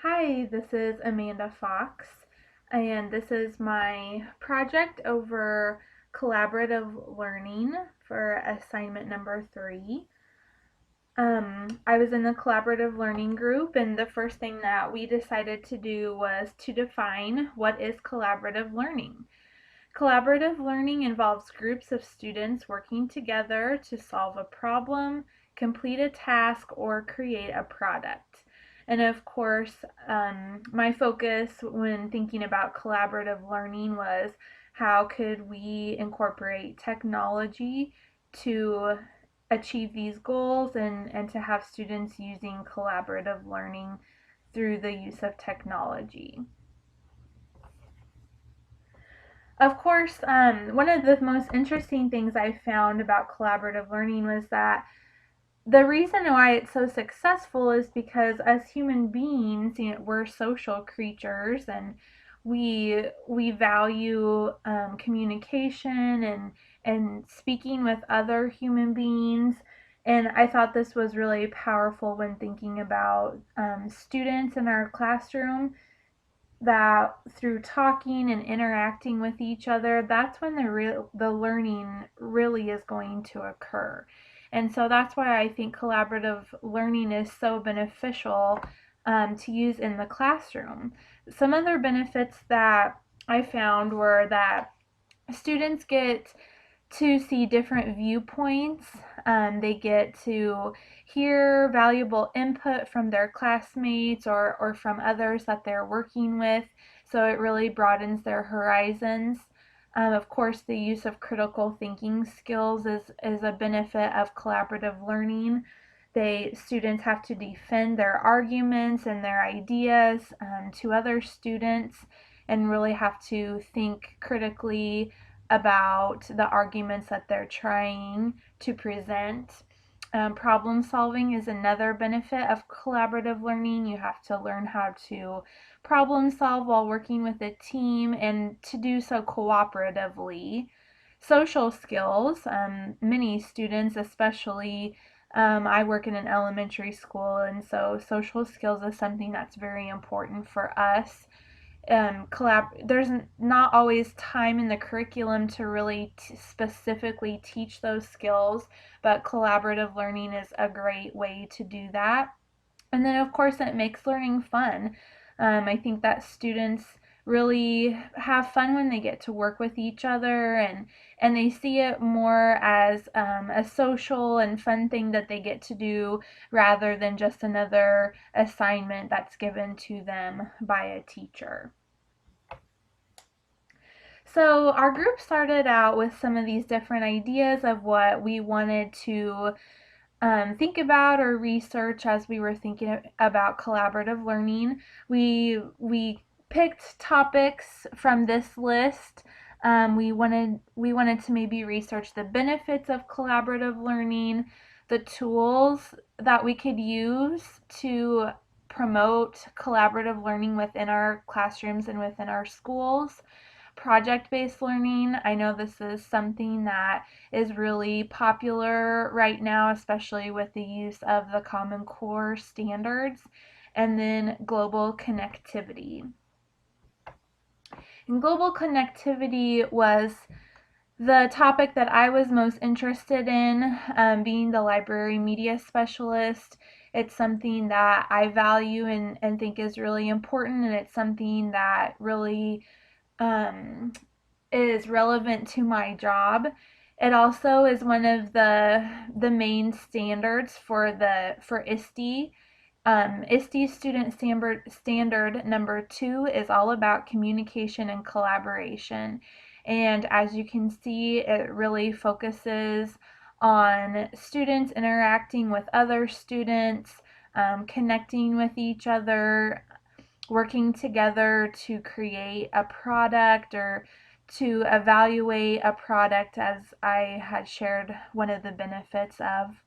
Hi, this is Amanda Fox, and this is my project over collaborative learning for assignment number 3. I was in the collaborative learning group, and the first thing that we decided to do was to define what is collaborative learning. Collaborative learning involves groups of students working together to solve a problem, complete a task, or create a product. And of course, my focus when thinking about collaborative learning was how could we incorporate technology to achieve these goals and to have students using collaborative learning through the use of technology. Of course, one of the most interesting things I found about collaborative learning was that the reason why it's so successful is because as human beings, we're social creatures and we value communication and speaking with other human beings. And I thought this was really powerful when thinking about students in our classroom that through talking and interacting with each other, that's when the learning really is going to occur. And so that's why I think collaborative learning is so beneficial to use in the classroom. Some other benefits that I found were that students get to see different viewpoints. They get to hear valuable input from their classmates or from others that they're working with. So it really broadens their horizons. Of course, the use of critical thinking skills is a benefit of collaborative learning. Students have to defend their arguments and their ideas to other students and really have to think critically about the arguments that they're trying to present. Problem solving is another benefit of collaborative learning. You have to learn how to problem solve while working with a team and to do so cooperatively. Social skills, many students, especially I work in an elementary school, and so social skills is something that's very important for us. There's not always time in the curriculum to really specifically teach those skills, but collaborative learning is a great way to do that. And then, of course, it makes learning fun. I think that students really have fun when they get to work with each other and they see it more as a social and fun thing that they get to do rather than just another assignment that's given to them by a teacher. So our group started out with some of these different ideas of what we wanted to think about or research as we were thinking about collaborative learning. We picked topics from this list. We wanted to maybe research the benefits of collaborative learning, the tools that we could use to promote collaborative learning within our classrooms and within our schools. Project-based learning, I know this is something that is really popular right now, especially with the use of the Common Core standards. And then global connectivity. And global connectivity was the topic that I was most interested in, being the library media specialist. It's something that I value and think is really important, and it's something that really um, is relevant to my job. It also is one of the main standards for ISTE. ISTE standard number 2 is all about communication and collaboration. And as you can see, it really focuses on students interacting with other students, connecting with each other, working together to create a product or to evaluate a product, as I had shared one of the benefits of.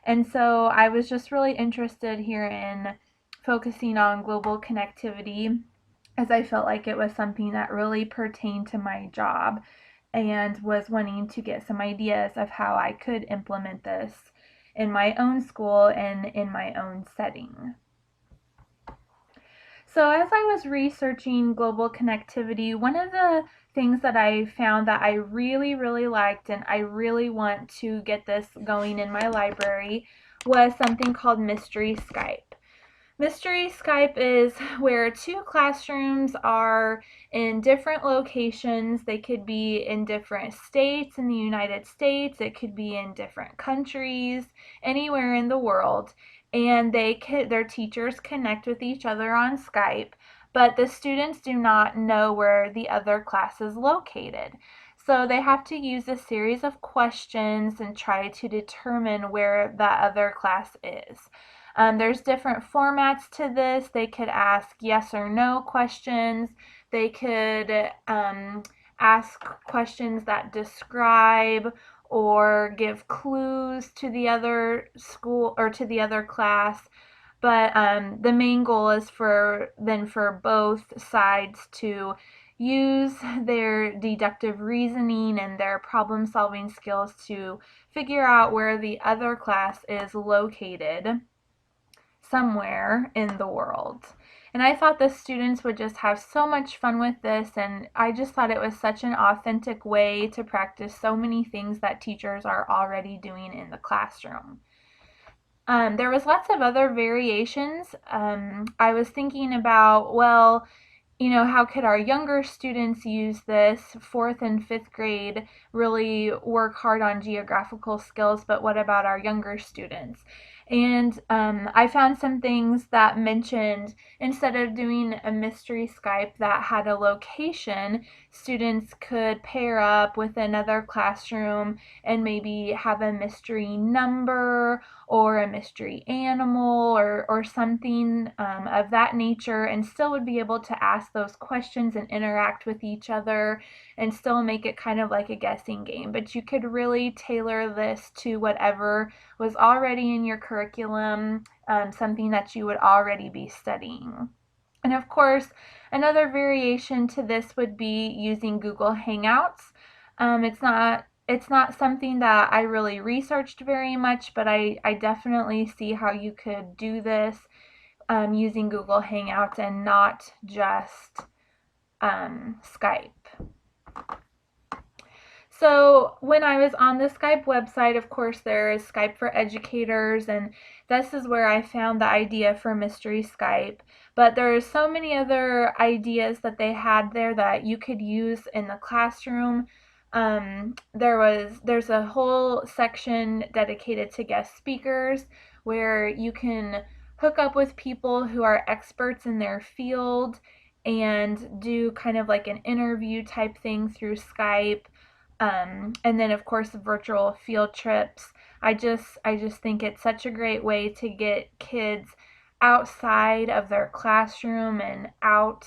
And so I was just really interested here in focusing on global connectivity as I felt like it was something that really pertained to my job and was wanting to get some ideas of how I could implement this in my own school and in my own setting. So, as I was researching global connectivity, one of the things that I found that I really, really liked, and I really want to get this going in my library, was something called Mystery Skype. Mystery Skype is where two classrooms are in different locations. They could be in different states in the United States, it could be in different countries, anywhere in the world. And their teachers connect with each other on Skype, but the students do not know where the other class is located. So they have to use a series of questions and try to determine where that other class is. There's different formats to this. They could ask yes or no questions. They could ask questions that describe or give clues to the other school or to the other class. But the main goal is for both sides to use their deductive reasoning and their problem solving skills to figure out where the other class is located somewhere in the world. And I thought the students would just have so much fun with this, and I just thought it was such an authentic way to practice so many things that teachers are already doing in the classroom. There was lots of other variations. I was thinking about, well, how could our younger students use this? Fourth and fifth grade really work hard on geographical skills, but what about our younger students? And I found some things that mentioned instead of doing a mystery Skype that had a location, students could pair up with another classroom and maybe have a mystery number or a mystery animal or something of that nature, and still would be able to ask those questions and interact with each other and still make it kind of like a guessing game. But you could really tailor this to whatever was already in your curriculum, something that you would already be studying. And of course, another variation to this would be using Google Hangouts. It's not something that I really researched very much, but I definitely see how you could do this using Google Hangouts and not just Skype. So when I was on the Skype website, of course, there is Skype for Educators, and this is where I found the idea for Mystery Skype. But there's so many other ideas that they had there that you could use in the classroom. There's a whole section dedicated to guest speakers where you can hook up with people who are experts in their field and do kind of like an interview type thing through Skype. And then of course the virtual field trips. I just think it's such a great way to get kids outside of their classroom and out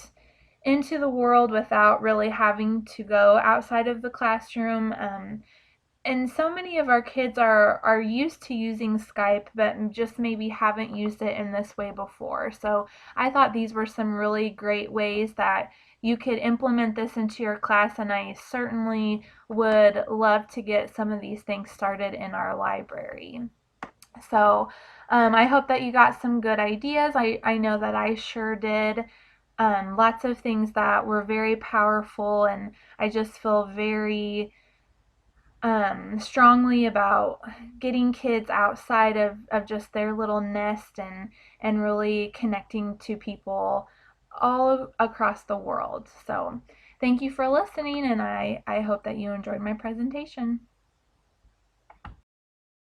into the world without really having to go outside of the classroom. And so many of our kids are used to using Skype, but just maybe haven't used it in this way before. So I thought these were some really great ways that you could implement this into your class, and I certainly would love to get some of these things started in our library. So I hope that you got some good ideas. I know that I sure did. Lots of things that were very powerful, and I just feel very strongly about getting kids outside of just their little nest and really connecting to people all across the world. So thank you for listening, and I hope that you enjoyed my presentation.